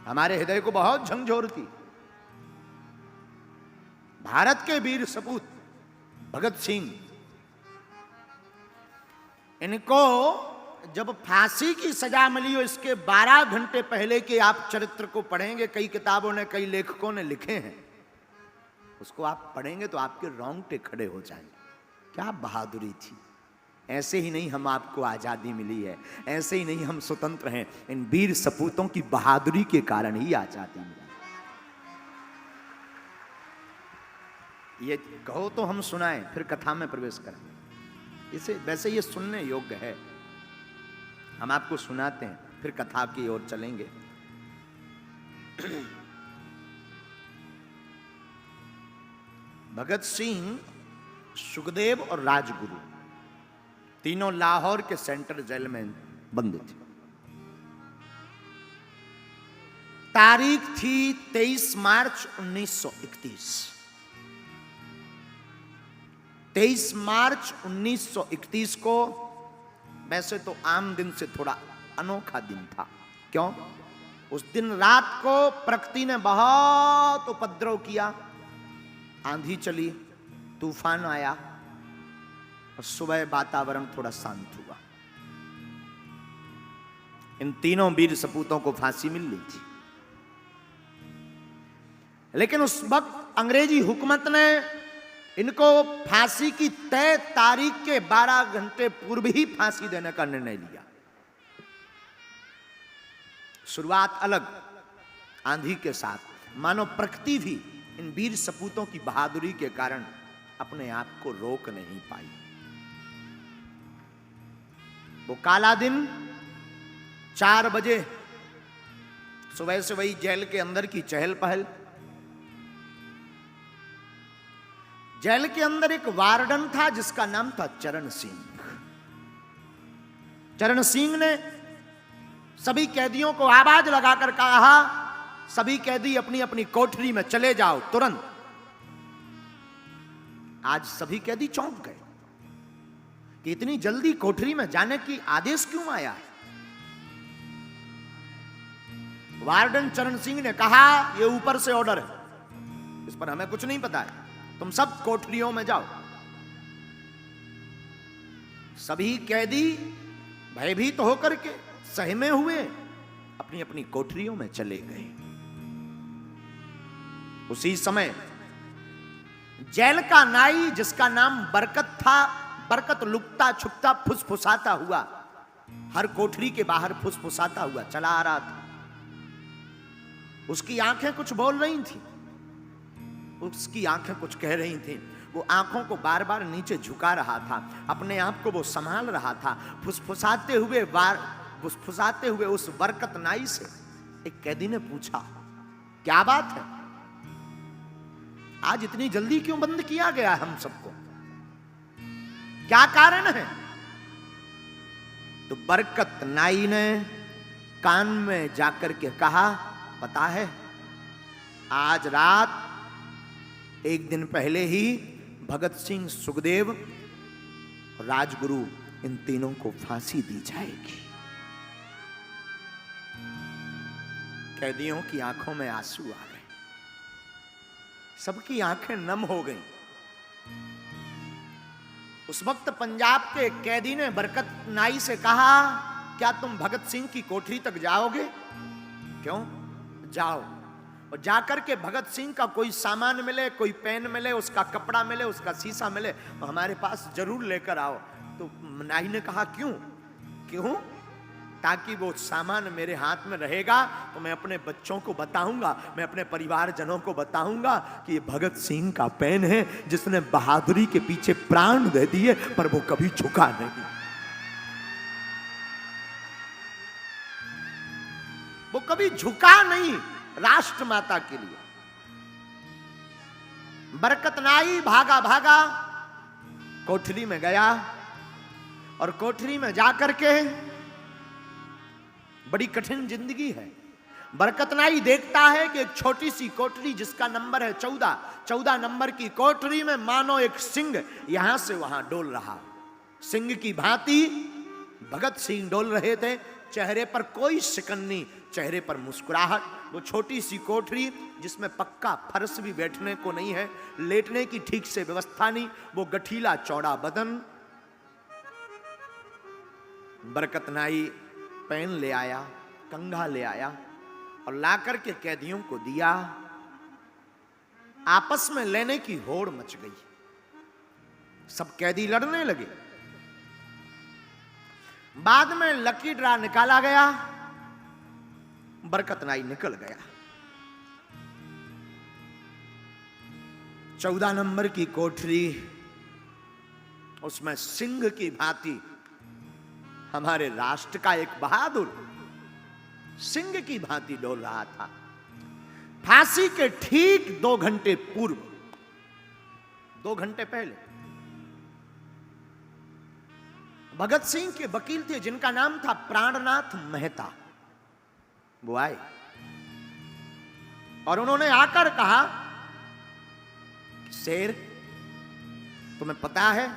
हमारे हृदय को बहुत झंझोरती। भारत के वीर सपूत भगत सिंह, इनको जब फांसी की सजा मिली हो, इसके 12 घंटे पहले के आप चरित्र को पढ़ेंगे, कई किताबों ने, कई लेखकों ने लिखे हैं, उसको आप पढ़ेंगे तो आपके रोंगटे खड़े हो जाएंगे। क्या बहादुरी थी। ऐसे ही नहीं हम आपको आजादी मिली है, ऐसे ही नहीं हम स्वतंत्र हैं, इन वीर सपूतों की बहादुरी के कारण ही आजादी मिली। ये कहो तो हम सुनाएं, फिर कथा में प्रवेश करें। इसे वैसे ये सुनने योग्य है, हम आपको सुनाते हैं, फिर कथा की ओर चलेंगे। भगत सिंह, सुखदेव और राजगुरु तीनों लाहौर के सेंट्रल जेल में बंद थे। तारीख थी 23 मार्च 1931। 23 मार्च 1931 को वैसे तो आम दिन से थोड़ा अनोखा दिन था। क्यों? उस दिन रात को प्रकृति ने बहुत उपद्रव किया, आंधी चली, तूफान आया और सुबह वातावरण थोड़ा शांत हुआ। इन तीनों वीर सपूतों को फांसी मिल ली थी, लेकिन उस वक्त अंग्रेजी हुकूमत ने इनको फांसी की तय तारीख के 12 घंटे पूर्व ही फांसी देने का निर्णय लिया। शुरुआत अलग, आंधी के साथ, मानो प्रकृति भी इन वीर सपूतों की बहादुरी के कारण अपने आप को रोक नहीं पाई। वो काला दिन 4 बजे सुबह से वही जेल के अंदर की चहल पहल। जेल के अंदर एक वार्डन था जिसका नाम था चरण सिंह। चरण सिंह ने सभी कैदियों को आवाज लगाकर कहा, सभी कैदी अपनी अपनी कोठरी में चले जाओ तुरंत। आज सभी कैदी चौंक गए कि इतनी जल्दी कोठरी में जाने की आदेश क्यों आया है। वार्डन चरण सिंह ने कहा, यह ऊपर से ऑर्डर है, इस पर हमें कुछ नहीं पता है, तुम सब कोठरियों में जाओ। सभी कैदी भयभीत होकर के सहमे हुए अपनी अपनी कोठरियों में चले गए। उसी समय जेल का नाई, जिसका नाम बरकत था, बरकत लुकता छुपता फुसफुसाता हुआ हर कोठरी के बाहर फुसफुसाता हुआ चला आ रहा था। उसकी आंखें कुछ बोल रही थी, उसकी आंखें कुछ कह रही थी। वो आंखों को बार बार नीचे झुका रहा था, अपने आप को वो संभाल रहा था। फुसफुसाते हुए उस बरकत नाई से एक कैदी ने पूछा, क्या बात है, आज इतनी जल्दी क्यों बंद किया गया हम सबको, क्या कारण है? तो बरकत नाई ने कान में जाकर के कहा, पता है, आज रात एक दिन पहले ही भगत सिंह, सुखदेव और राजगुरु, इन तीनों को फांसी दी जाएगी। कैदियों की आंखों में आंसू आ गए, सबकी आंखें नम हो गईं। उस वक्त पंजाब के कैदी ने बरकत नाई से कहा, क्या तुम भगत सिंह की कोठरी तक जाओगे? क्यों? जाओ, और जाकर के भगत सिंह का कोई सामान मिले, कोई पेन मिले, उसका कपड़ा मिले, उसका शीशा मिले, तो हमारे पास जरूर लेकर आओ। तो नाई ने कहा, क्यों? क्यों? ताकि वो सामान मेरे हाथ में रहेगा तो मैं अपने बच्चों को बताऊंगा, मैं अपने परिवारजनों को बताऊंगा कि ये भगत सिंह का पेन है, जिसने बहादुरी के पीछे प्राण दे दिए पर वो कभी झुका नहीं। वो कभी झुका नहीं राष्ट्र माता के लिए। बरकत नाई भागा भागा कोठरी में गया, और कोठरी में जाकर के, बड़ी कठिन जिंदगी है। बरकत नाई देखता है कि एक छोटी सी कोठरी जिसका नंबर है 14 नंबर की कोठरी में मानो एक सिंह यहां से वहां डोल रहा। सिंह की भांति भगत सिंह डोल रहे थे, चेहरे पर कोई शिकन नहीं, चेहरे पर मुस्कुराहट, वो छोटी सी कोठरी जिसमें पक्का फर्श भी बैठने को नहीं है, लेटने की ठीक से व्यवस्था नहीं, वो गठीला चौड़ा बदन। बरकत नाई पेन ले आया, कंघा ले आया और लाकर के कैदियों को दिया। आपस में लेने की होड़ मच गई, सब कैदी लड़ने लगे। बाद में लकी ड्रा निकाला गया, बरकत नाई निकल गया। 14 नंबर की कोठरी, उसमें सिंह की भांति हमारे राष्ट्र का एक बहादुर सिंह की भांति डोल रहा था। फांसी के ठीक 2 घंटे पूर्व, 2 घंटे पहले भगत सिंह के वकील थे जिनका नाम था प्राणनाथ मेहता, वो आए और उन्होंने आकर कहा, शेर तुम्हें पता है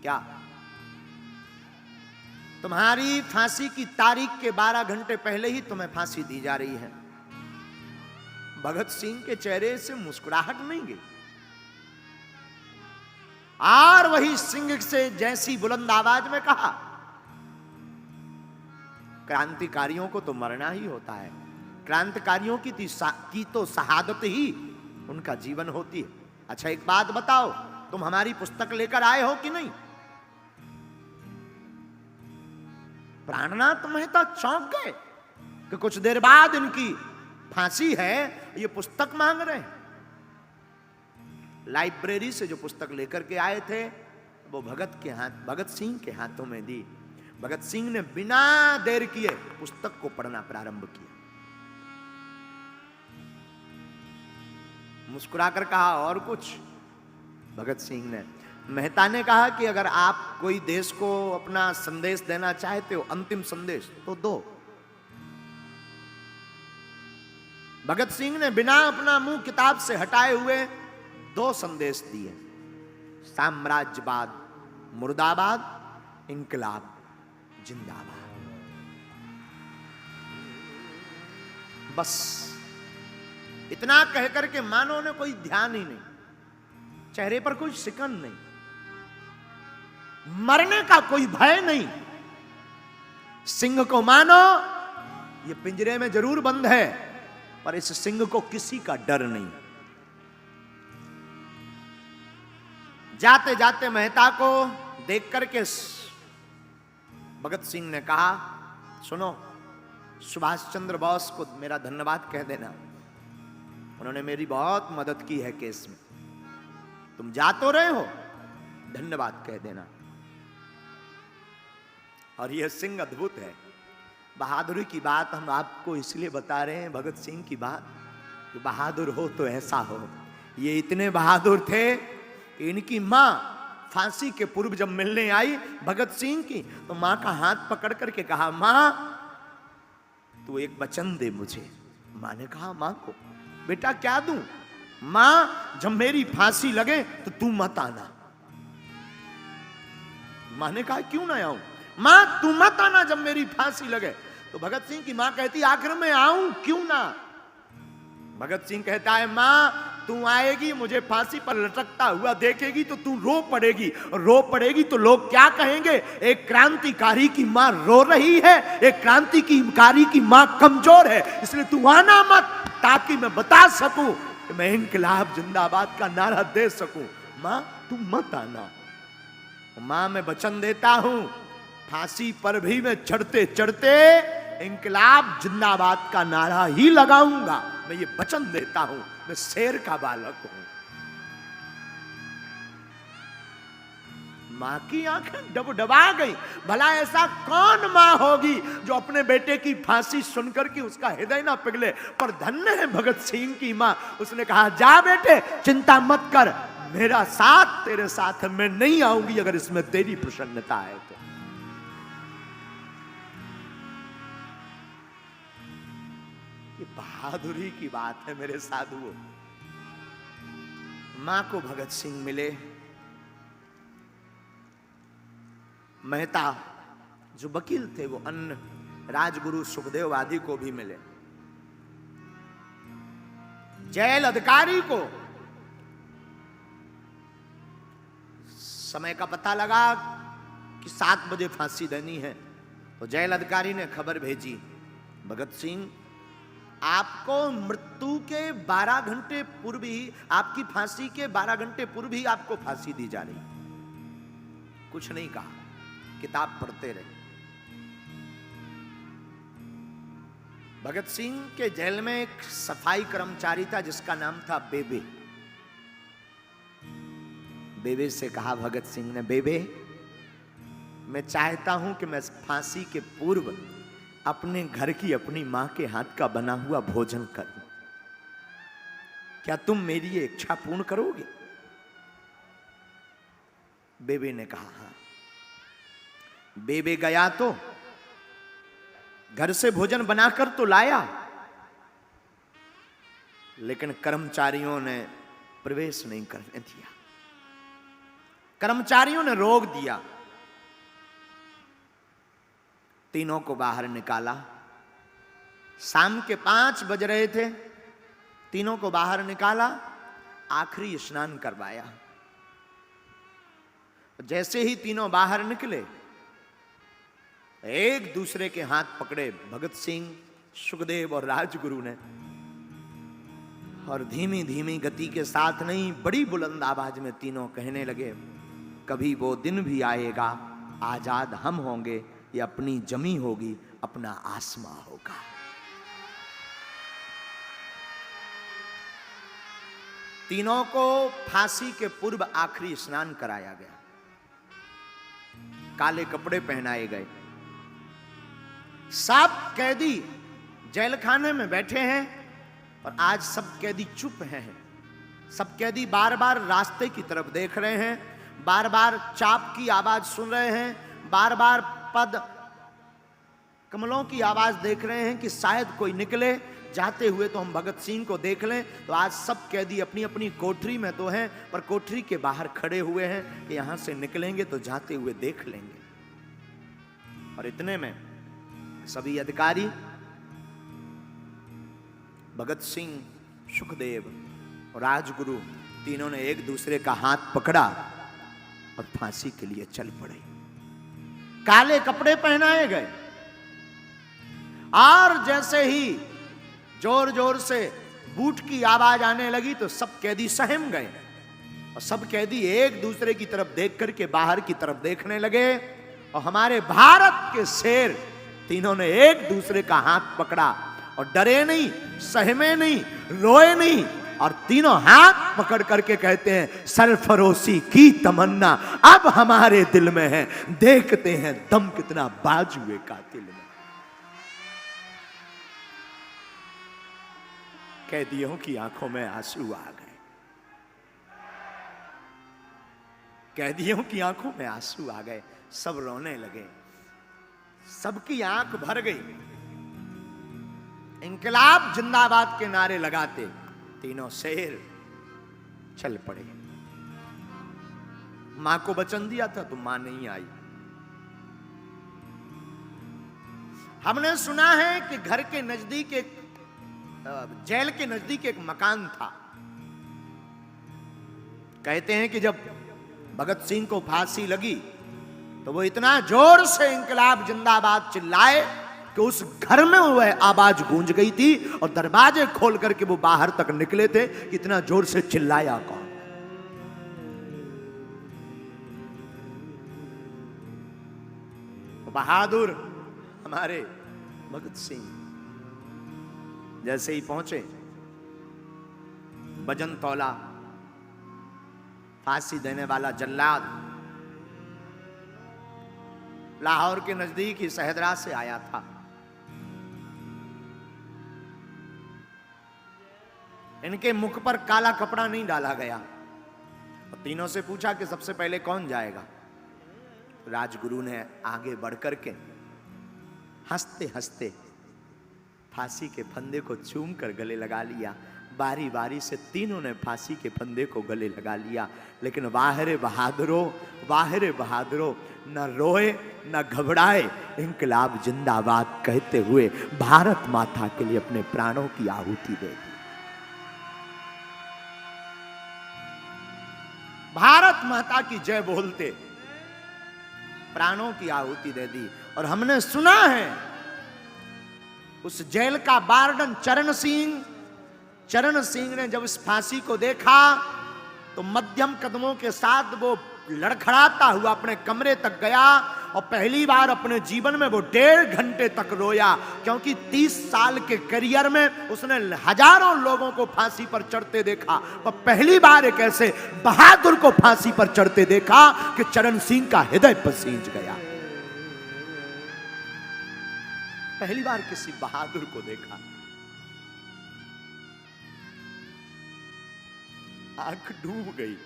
क्या, तुम्हारी फांसी की तारीख के 12 घंटे पहले ही तुम्हें फांसी दी जा रही है। भगत सिंह के चेहरे से मुस्कुराहट नहीं गई और वही सिंह से जैसी बुलंद आवाज में कहा, क्रांतिकारियों को तो मरना ही होता है, क्रांतिकारियों की तो शहादत ही उनका जीवन होती है। अच्छा एक बात बताओ, तुम हमारी पुस्तक लेकर आए हो कि नहीं? प्राणनाथ मेहता चौंक गए कि कुछ देर बाद इनकी फांसी है, ये पुस्तक मांग रहे हैं। लाइब्रेरी से जो पुस्तक लेकर के आए थे वो भगत सिंह के हाथों में दी। भगत सिंह ने बिना देर किए पुस्तक को पढ़ना प्रारंभ किया। मुस्कुराकर कहा, और कुछ? भगत सिंह ने, मेहता ने कहा कि अगर आप कोई देश को अपना संदेश देना चाहते हो, अंतिम संदेश, तो दो। भगत सिंह ने बिना अपना मुंह किताब से हटाए हुए 2 संदेश दिए, साम्राज्यवाद मुर्दाबाद, इंकलाब जिंदाबाद। बस इतना कहकर के मानो ने कोई ध्यान ही नहीं, चेहरे पर कोई शिकन नहीं, मरने का कोई भय नहीं। सिंह को मानो ये पिंजरे में जरूर बंद है, पर इस सिंह को किसी का डर नहीं। जाते जाते मेहता को देख करके भगत सिंह ने कहा, सुनो, सुभाष चंद्र बोस को मेरा धन्यवाद कह देना, उन्होंने मेरी बहुत मदद की है केस में। तुम जा तो रहे हो, धन्यवाद कह देना। और यह सिंह अद्भुत है। बहादुरी की बात हम आपको इसलिए बता रहे हैं, भगत सिंह की बात, कि बहादुर हो तो ऐसा हो। ये इतने बहादुर थे कि इनकी मां फांसी के पूर्व जब मिलने आई भगत सिंह की, तो मां का हाथ पकड़ करके कहा, मां तू एक वचन दे मुझे। मां ने कहा मां को, बेटा क्या दूं? मां जब मेरी फांसी लगे तो तू मत आना। मां ने कहा क्यों ना आऊं? मां तू मत आना जब मेरी फांसी लगे। तो भगत सिंह की मां कहती, आखिर मैं आऊं क्यों ना? भगत सिंह कहता है, मां तू आएगी, मुझे फांसी पर लटकता हुआ देखेगी तो तू रो पड़ेगी, और रो पड़ेगी तो लोग क्या कहेंगे? एक क्रांतिकारी की मां रो रही है, एक क्रांतिकारी की मां कमजोर है, इसलिए तू आना मत, ताकि मैं बता सकूं कि मैं इंकलाब जिंदाबाद का नारा दे सकूं। मां तू मत आना। मां मैं वचन देता हूं, फांसी पर भी मैं चढ़ते चढ़ते इंकलाब जिंदाबाद का नारा ही लगाऊंगा। मैं ये वचन देता हूं, मैं शेर का बालक हूं। मां की आंखें डबडबा गई। भला ऐसा कौन मां होगी जो अपने बेटे की फांसी सुनकर के उसका हृदय ना पिघले? पर धन्य है भगत सिंह की मां। उसने कहा, जा बेटे चिंता मत कर, मेरा साथ तेरे साथ है, मैं नहीं आऊंगी अगर इसमें तेरी प्रसन्नता है तो। ये बहादुरी की बात है मेरे साधुओं। मां को भगत सिंह मिले। मेहता जो वकील थे वो अन्न राजगुरु सुखदेव आदि को भी मिले। जेल अधिकारी को समय का पता लगा कि 7 बजे फांसी देनी है, तो जेल अधिकारी ने खबर भेजी, भगत सिंह आपको मृत्यु के 12 घंटे पूर्व ही, आपकी फांसी के 12 घंटे पूर्व ही आपको फांसी दी जा रही। कुछ नहीं कहा, किताब पढ़ते रहे। भगत सिंह के जेल में एक सफाई कर्मचारी था जिसका नाम था बेबे। बेबे से कहा भगत सिंह ने, बेबे मैं चाहता हूं कि मैं फांसी के पूर्व अपने घर की अपनी मां के हाथ का बना हुआ भोजन करूं, क्या तुम मेरी ये इच्छा पूर्ण करोगे? बेबे ने कहा हां। बेबे गया तो घर से भोजन बनाकर तो लाया, लेकिन कर्मचारियों ने प्रवेश नहीं करने दिया। कर्मचारियों ने रोक दिया। तीनों को बाहर निकाला। शाम के 5 बज रहे थे। तीनों को बाहर निकाला, आखिरी स्नान करवाया। जैसे ही तीनों बाहर निकले, एक दूसरे के हाथ पकड़े भगत सिंह, सुखदेव और राजगुरु ने, और धीमी धीमी गति के साथ नहीं, बड़ी बुलंद आवाज में तीनों कहने लगे, कभी वो दिन भी आएगा, आजाद हम होंगे, ये अपनी जमी होगी, अपना आसमां होगा। तीनों को फांसी के पूर्व आखिरी स्नान कराया गया, काले कपड़े पहनाए गए। सब कैदी जेल खाने में बैठे हैं और आज सब कैदी चुप हैं। सब कैदी बार बार रास्ते की तरफ देख रहे हैं, बार बार चाप की आवाज सुन रहे हैं, बार बार पद कमलों की आवाज देख रहे हैं कि शायद कोई निकले जाते हुए तो हम भगत सिंह को देख लें। तो आज सब कैदी अपनी अपनी कोठरी में तो हैं, पर कोठरी के बाहर खड़े हुए हैं कि यहां से निकलेंगे तो जाते हुए देख लेंगे। और इतने में सभी अधिकारी भगत सिंह, सुखदेव और राजगुरु तीनों ने एक दूसरे का हाथ पकड़ा और फांसी के लिए चल पड़े। काले कपड़े पहनाए गए और जैसे ही जोर जोर से बूट की आवाज आने लगी तो सब कैदी सहम गए और सब कैदी एक दूसरे की तरफ देख करके बाहर की तरफ देखने लगे। और हमारे भारत के शेर तीनों ने एक दूसरे का हाथ पकड़ा और डरे नहीं, सहमे नहीं, रोए नहीं, और तीनों हाथ पकड़ करके कहते हैं, सरफरोशी की तमन्ना अब हमारे दिल में है, देखते हैं दम कितना बाजुए कातिल में। कैदियों की आंखों में आंसू आ गए। कैदियों की आंखों में आंसू आ गए, सब रोने लगे, सबकी आंख भर गई। इंकलाब जिंदाबाद के नारे लगाते तीनों शेर चल पड़े। मां को वचन दिया था तो मां नहीं आई। हमने सुना है कि घर के नजदीक एक, जेल के नजदीक एक मकान था। कहते हैं कि जब भगत सिंह को फांसी लगी तो वो इतना जोर से इंकलाब जिंदाबाद चिल्लाए कि उस घर में वह आवाज गूंज गई थी और दरवाजे खोल करके वो बाहर तक निकले थे। कितना जोर से चिल्लाया कौन? बहादुर हमारे भगत सिंह जैसे ही पहुंचे, वजन तौला, फांसी देने वाला जल्लाद लाहौर के नजदीक ही शहदरा से आया था। इनके मुख पर काला कपड़ा नहीं डाला गया और तीनों से पूछा कि सबसे पहले कौन जाएगा। राजगुरु ने आगे बढ़कर के हंसते हंसते फांसी के फंदे को चूम कर गले लगा लिया। बारी बारी से तीनों ने फांसी के फंदे को गले लगा लिया। लेकिन वाहरे बहादुरों न रोए न घबराए, इंकलाब जिंदाबाद कहते हुए भारत माता के लिए अपने प्राणों की आहुति दे दी। भारत माता की जय बोलते प्राणों की आहुति दे दी। और हमने सुना है उस जेल का वार्डन चरण सिंह ने जब इस फांसी को देखा तो मध्यम कदमों के साथ वो लड़खड़ाता हुआ अपने कमरे तक गया और पहली बार अपने जीवन में वो 1.5 घंटे तक रोया, क्योंकि 30 साल के करियर में उसने हजारों लोगों को फांसी पर चढ़ते देखा, पर पहली बार एक ऐसे बहादुर को फांसी पर चढ़ते देखा कि चरण सिंह का हृदय पसीज गया। पहली बार किसी बहादुर को देखा, आंख डूब गई,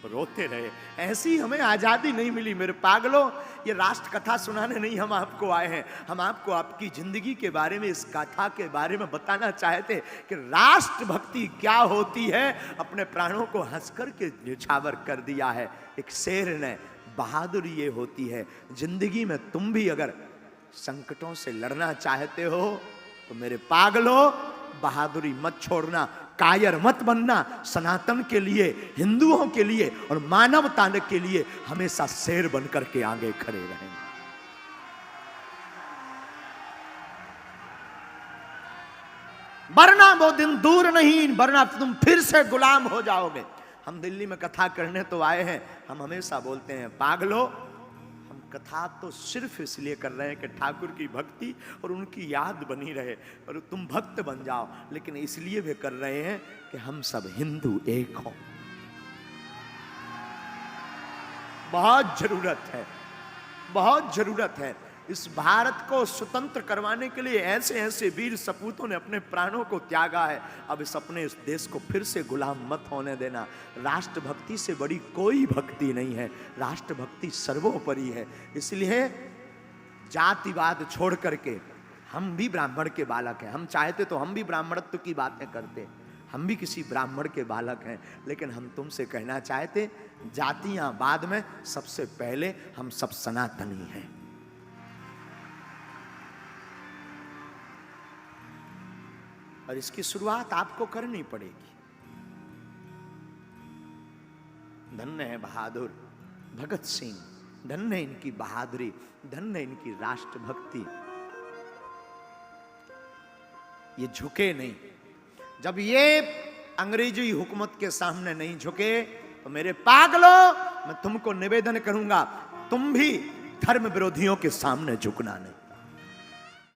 रोते रहे। ऐसी हमें आजादी नहीं मिली मेरे पागलों। ये राष्ट्र कथा सुनाने नहीं हम आपको आए हैं, हम आपको आपकी जिंदगी के बारे में, इस गाथा के बारे में बताना चाहते कि राष्ट्रभक्ति क्या होती है। अपने प्राणों को हंस कर के न्यौछावर कर दिया है एक शेर ने। बहादुरी ये होती है, जिंदगी में तुम भी अगर संकटों से लड़ना चाहते हो तो मेरे पागलों बहादुरी मत छोड़ना, कायर मत बनना। सनातन के लिए, हिंदुओं के लिए और मानवता के लिए हमेशा शेर बनकर के आगे खड़े रहें। वरना वो दिन दूर नहीं, वरना तुम फिर से गुलाम हो जाओगे। हम दिल्ली में कथा करने तो आए हैं, हम हमेशा बोलते हैं पागलों कथा तो सिर्फ इसलिए कर रहे हैं कि ठाकुर की भक्ति और उनकी याद बनी रहे और तुम भक्त बन जाओ, लेकिन इसलिए भी कर रहे हैं कि हम सब हिंदू एक हों। बहुत जरूरत है इस भारत को स्वतंत्र करवाने के लिए। ऐसे ऐसे वीर सपूतों ने अपने प्राणों को त्यागा है। अब इस अपने इस देश को फिर से गुलाम मत होने देना। राष्ट्रभक्ति से बड़ी कोई भक्ति नहीं है, राष्ट्रभक्ति सर्वोपरि है। इसलिए जातिवाद छोड़ करके, हम भी ब्राह्मण के बालक हैं, हम चाहते तो हम भी ब्राह्मणत्व की बातें करते, हम भी किसी ब्राह्मण के बालक हैं, लेकिन हम तुमसे कहना चाहते जातियां बाद में, सबसे पहले हम सब सनातनी हैं। और इसकी शुरुआत आपको करनी पड़ेगी। धन्य है बहादुर भगत सिंह, धन्य इनकी बहादुरी, धन्य इनकी राष्ट्रभक्ति। ये झुके नहीं। जब ये अंग्रेजी हुकूमत के सामने नहीं झुके तो मेरे पागलों मैं तुमको निवेदन करूंगा, तुम भी धर्म विरोधियों के सामने झुकना नहीं।